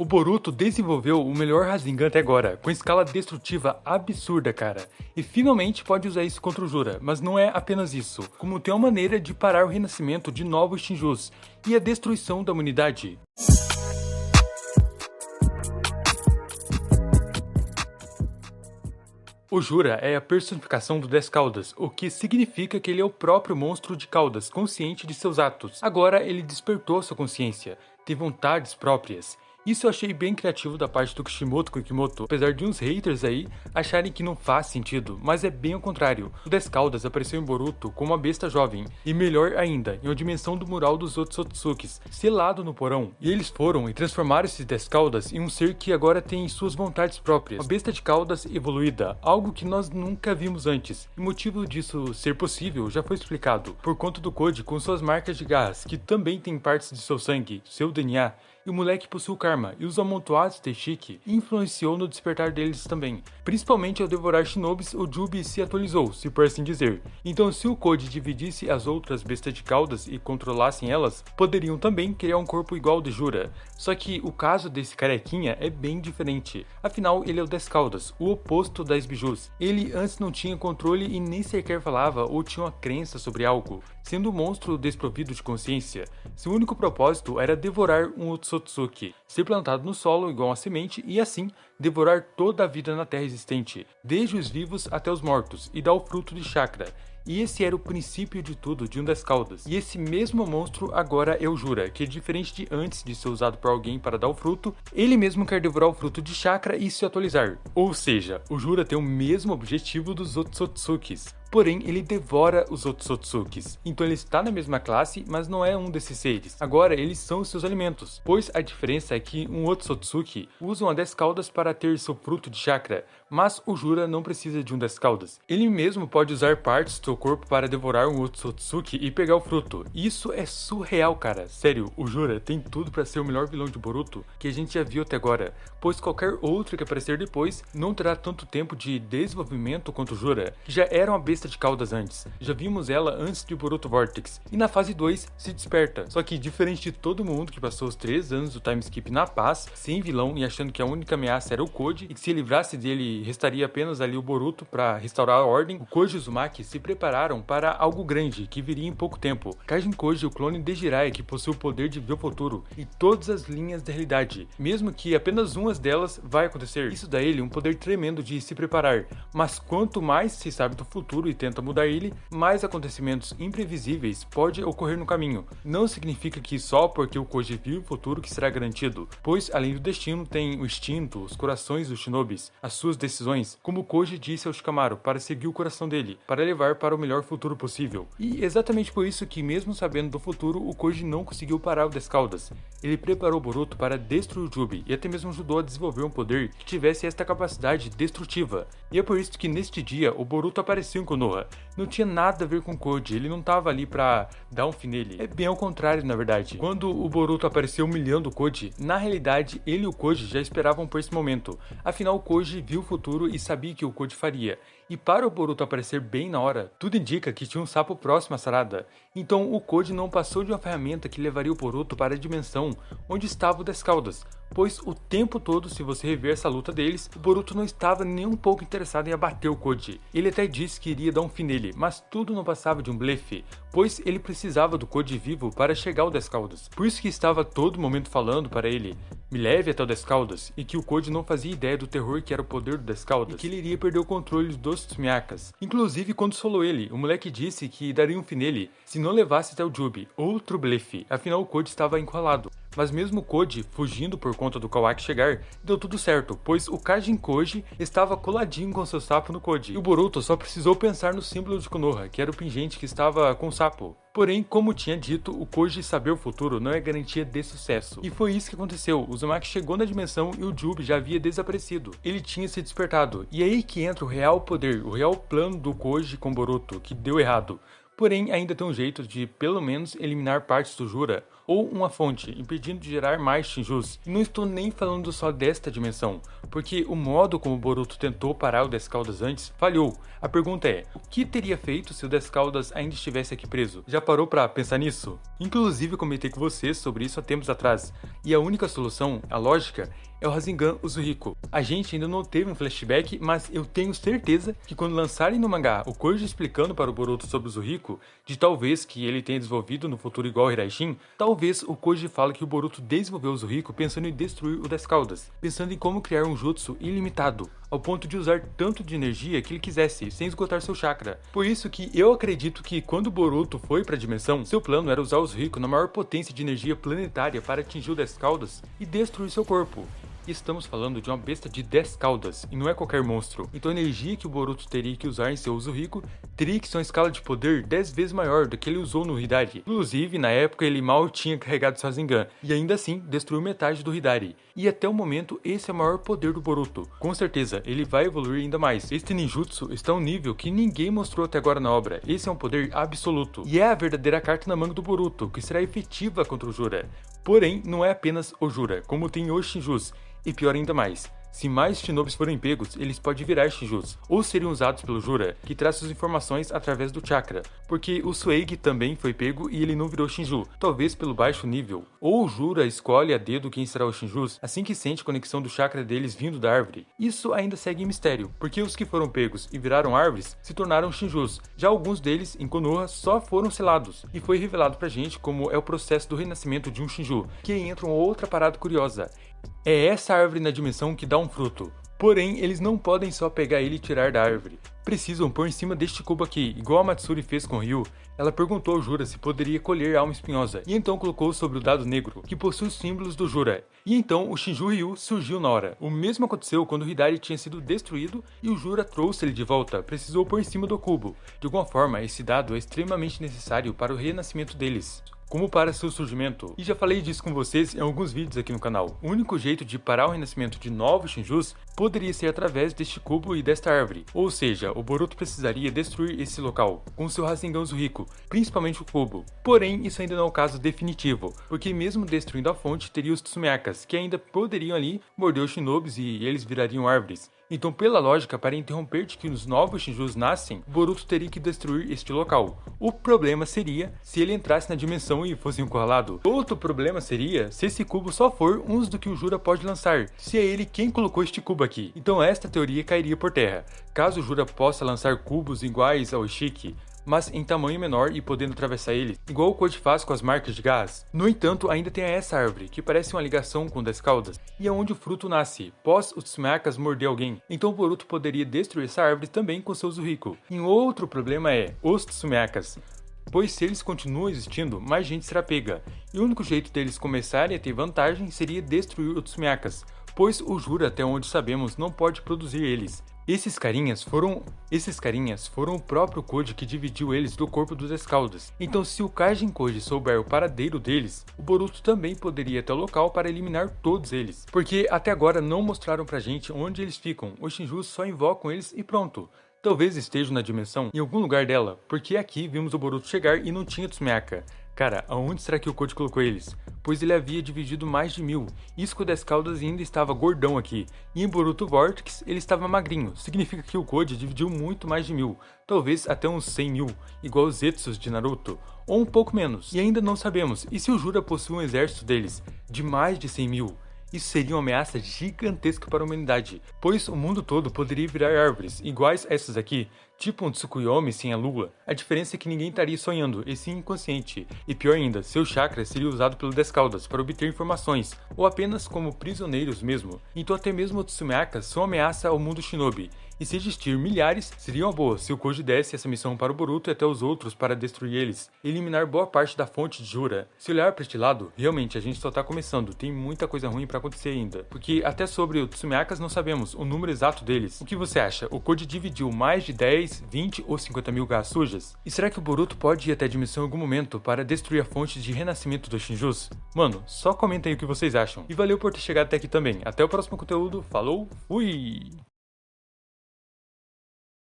O Boruto desenvolveu o melhor Rasengan até agora, com escala destrutiva absurda, cara. E finalmente pode usar isso contra o Jura, mas não é apenas isso, como tem uma maneira de parar o renascimento de novos Shinjus e a destruição da humanidade. O Jura é a personificação do 10 Caudas, o que significa que ele é o próprio monstro de caudas, consciente de seus atos. Agora ele despertou sua consciência, tem vontades próprias. Isso eu achei bem criativo da parte do Kishimoto Kikimoto, apesar de uns haters aí acharem que não faz sentido, mas é bem ao contrário. O 10 Caudas apareceu em Boruto como uma besta jovem, e melhor ainda, em uma dimensão do mural dos Otsutsukis, selado no porão. E eles foram e transformaram esses 10 Caudas em um ser que agora tem suas vontades próprias, uma besta de caudas evoluída, algo que nós nunca vimos antes. E o motivo disso ser possível já foi explicado, por conta do Koji com suas marcas de garras, que também tem partes de seu sangue, seu DNA, e o moleque possui o karma, e os amontoados de Shiki influenciou no despertar deles também. Principalmente ao devorar shinobis, o Jubi se atualizou, se por assim dizer. Então se o Koji dividisse as outras bestas de caudas e controlassem elas, poderiam também criar um corpo igual ao de Jura. Só que o caso desse carequinha é bem diferente. Afinal, ele é o 10 Caudas, o oposto das bijus. Ele antes não tinha controle e nem sequer falava ou tinha uma crença sobre algo, sendo um monstro desprovido de consciência. Seu único propósito era devorar um Otsutsuki, ser plantado no solo igual uma semente e assim devorar toda a vida na terra existente, desde os vivos até os mortos, e dar o fruto de chakra. E esse era o princípio de tudo de um 10 Caudas. E esse mesmo monstro agora é o Jura, que diferente de antes de ser usado por alguém para dar o fruto, ele mesmo quer devorar o fruto de chakra e se atualizar. Ou seja, o Jura tem o mesmo objetivo dos Otsutsukis. Porém, ele devora os Otsutsukis. Então ele está na mesma classe, mas não é um desses seres. Agora, eles são os seus alimentos. Pois a diferença é que um Otsutsuki usa uma 10 Caudas para ter seu fruto de chakra, mas o Jura não precisa de um 10 Caudas. Ele mesmo pode usar partes do seu corpo para devorar um Otsutsuki e pegar o fruto. Isso é surreal, cara. Sério, o Jura tem tudo para ser o melhor vilão de Boruto que a gente já viu até agora, pois qualquer outro que aparecer depois não terá tanto tempo de desenvolvimento quanto o Jura, que já era uma besta de caudas antes. Já vimos ela antes de Boruto Vortex, e na fase 2 se desperta. Só que diferente de todo mundo que passou os 3 anos do time skip na paz, sem vilão e achando que a única ameaça era o Koji, e que se livrasse dele restaria apenas ali o Boruto para restaurar a ordem, o Koji e o Uzumaki se prepararam para algo grande que viria em pouco tempo. Kajin Koji, o clone de Jiraiya, que possui o poder de ver o futuro e todas as linhas da realidade, mesmo que apenas uma delas vai acontecer. Isso dá a ele um poder tremendo de se preparar, mas quanto mais se sabe do futuro e tenta mudar ele, mais acontecimentos imprevisíveis pode ocorrer no caminho. Não significa que só porque o Koji viu o futuro que será garantido, pois além do destino tem o instinto, os corações dos shinobis, as suas decisões, como o Koji disse ao Shikamaru para seguir o coração dele, para levar para o melhor futuro possível. E exatamente por isso que mesmo sabendo do futuro, o Koji não conseguiu parar o 10 Caudas. Ele preparou o Boruto para destruir o Jubi e até mesmo ajudou a desenvolver um poder que tivesse esta capacidade destrutiva. E é por isso que neste dia o Boruto apareceu em Konoha. Não tinha nada a ver com Koji, ele não estava ali pra dar um fim nele. É bem ao contrário, na verdade. Quando o Boruto apareceu humilhando o Koji, na realidade ele e o Koji já esperavam por esse momento. Afinal, o Koji viu o futuro e sabia que o Koji faria. E para o Boruto aparecer bem na hora, tudo indica que tinha um sapo próximo à Sarada. Então o Koji não passou de uma ferramenta que levaria o Boruto para a dimensão onde estava o 10 Caudas, pois o tempo todo, se você rever essa luta deles, o Boruto não estava nem um pouco interessado em abater o Koji. Ele até disse que iria dar um fim nele, mas tudo não passava de um blefe, pois ele precisava do Koji vivo para chegar ao 10 Caudas. Por isso que estava a todo momento falando para ele, me leve até o 10 Caudas, e que o Koji não fazia ideia do terror que era o poder do 10 Caudas, e que ele iria perder o controle dos Tsumiakas. Inclusive, quando solou ele, o moleque disse que daria um fim nele se não levasse até o Jubi, outro blefe, afinal o Koji estava encurralado. Mas mesmo o Koji fugindo por conta do Kawaki chegar, deu tudo certo, pois o Kajin Koji estava coladinho com seu sapo no Koji. E o Boruto só precisou pensar no símbolo de Konoha, que era o pingente que estava com o sapo. Porém, como tinha dito, o Koji saber o futuro não é garantia de sucesso. E foi isso que aconteceu, o Uzumaki chegou na dimensão e o Jubi já havia desaparecido. Ele tinha se despertado, e é aí que entra o real poder, o real plano do Koji com Boruto, que deu errado. Porém, ainda tem um jeito de, pelo menos, eliminar partes do Jura, ou uma fonte, impedindo de gerar mais Shinjus. E não estou nem falando só desta dimensão, porque o modo como Boruto tentou parar o 10 Caudas antes falhou. A pergunta é, o que teria feito se o 10 Caudas ainda estivesse aqui preso? Já parou pra pensar nisso? Inclusive eu comentei com vocês sobre isso há tempos atrás, e a única solução, a lógica, é o Rasengan Uzuriko. A gente ainda não teve um flashback, mas eu tenho certeza que quando lançarem no mangá o Koji explicando para o Boruto sobre o Uzuriko, de talvez que ele tenha desenvolvido no futuro igual ao Hiraishin, talvez o Koji fale que o Boruto desenvolveu o Uzuriko pensando em destruir o 10 Caudas, pensando em como criar um jutsu ilimitado, ao ponto de usar tanto de energia que ele quisesse, sem esgotar seu chakra. Por isso que eu acredito que quando o Boruto foi para a dimensão, seu plano era usar o Uzuriko na maior potência de energia planetária para atingir o 10 Caudas e destruir seu corpo. Estamos falando de uma besta de 10 caudas, e não é qualquer monstro. Então a energia que o Boruto teria que usar em seu Uzuriko teria que ser uma escala de poder 10 vezes maior do que ele usou no Hidari. Inclusive, na época ele mal tinha carregado seu Rasengan, e ainda assim destruiu metade do Hidari. E até o momento esse é o maior poder do Boruto. Com certeza, ele vai evoluir ainda mais. Este ninjutsu está a um nível que ninguém mostrou até agora na obra. Esse é um poder absoluto. E é a verdadeira carta na manga do Boruto, que será efetiva contra o Jura. Porém, não é apenas o Jura, como tem os Shinjus. E pior ainda mais, se mais Shinobis forem pegos, eles podem virar Shinjus, ou seriam usados pelo Jura, que traz suas informações através do chakra, porque o Suege também foi pego e ele não virou Shinju, talvez pelo baixo nível. Ou o Jura escolhe a dedo quem será o Shinjus assim que sente a conexão do chakra deles vindo da árvore. Isso ainda segue em mistério, porque os que foram pegos e viraram árvores se tornaram Shinjus, já alguns deles, em Konoha, só foram selados, e foi revelado pra gente como é o processo do renascimento de um Shinju, que aí entra uma outra parada curiosa. É essa árvore na dimensão que dá um fruto. Porém, eles não podem só pegar ele e tirar da árvore. Precisam pôr em cima deste cubo aqui, igual a Matsuri fez com Ryu. Ela perguntou ao Jura se poderia colher alma espinhosa, e então colocou sobre o dado negro, que possui os símbolos do Jura. E então o Shinju Ryu surgiu na hora. O mesmo aconteceu quando o Hidari tinha sido destruído e o Jura trouxe ele de volta, precisou pôr em cima do cubo. De alguma forma, esse dado é extremamente necessário para o renascimento deles, como para seu surgimento. E já falei disso com vocês em alguns vídeos aqui no canal. O único jeito de parar o renascimento de novos Shinjus poderia ser através deste cubo e desta árvore. Ou seja, o Boruto precisaria destruir esse local com seu Rasengan Uzuriko, principalmente o cubo. Porém, isso ainda não é o caso definitivo, porque mesmo destruindo a fonte, teria os Tsumeakas, que ainda poderiam ali morder os Shinobis e eles virariam árvores. Então, pela lógica, para interromper de que os novos Shinjus nascem, Boruto teria que destruir este local. O problema seria se ele entrasse na dimensão e fosse encurralado. Outro problema seria se esse cubo só for uns do que o Jura pode lançar, se é ele quem colocou este cubo aqui. Então esta teoria cairia por terra. Caso o Jura possa lançar cubos iguais ao Ishiki, mas em tamanho menor e podendo atravessar ele, igual o Koji faz com as marcas de gás. No entanto, ainda tem essa árvore, que parece uma ligação com 10 caudas, e é onde o fruto nasce, pós os Tsumeakas morder alguém. Então Boruto poderia destruir essa árvore também com seu Uzuriko. E um outro problema é os Tsumeakas, pois se eles continuam existindo, mais gente será pega, e o único jeito deles começarem a ter vantagem seria destruir os Tsumeakas, pois o Jura, até onde sabemos, não pode produzir eles. Esses carinhas foram o próprio Koji que dividiu eles do corpo dos 10 caudas. Então se o Kajin Koji souber o paradeiro deles, o Boruto também poderia ir até o local para eliminar todos eles. Porque até agora não mostraram pra gente onde eles ficam, os Shinjus só invocam eles e pronto. Talvez estejam na dimensão, em algum lugar dela, porque aqui vimos o Boruto chegar e não tinha Tsumeaka. Cara, aonde será que o Koji colocou eles? Pois ele havia dividido mais de 1000. Isso que o 10 caudas ainda estava gordão aqui. E em Boruto Vortex ele estava magrinho. Significa que o Koji dividiu muito mais de 1000. Talvez até uns 100.000, igual os Zetsus de Naruto. Ou um pouco menos. E ainda não sabemos. E se o Jura possui um exército deles? De mais de 100.000? Isso seria uma ameaça gigantesca para a humanidade, pois o mundo todo poderia virar árvores, iguais a essas aqui, tipo um Tsukuyomi sem a lua. A diferença é que ninguém estaria sonhando, e sim inconsciente. E pior ainda, seu chakra seria usado pelo 10 caudas para obter informações, ou apenas como prisioneiros mesmo. Então até mesmo os Tsumeakas são ameaça ao mundo shinobi. E se existir milhares, seria uma boa se o Koji desse essa missão para o Boruto e até os outros para destruir eles, e eliminar boa parte da fonte de Jura. Se olhar para este lado, realmente a gente só tá começando, tem muita coisa ruim para acontecer ainda. Porque até sobre os Tsumeakas não sabemos o número exato deles. O que você acha? O Koji dividiu mais de 10, 20 ou 50.000 garras sujas? E será que o Boruto pode ir até a dimensão em algum momento para destruir a fonte de renascimento dos Shinjus? Mano, só comenta aí o que vocês acham. E valeu por ter chegado até aqui também. Até o próximo conteúdo, falou, fui!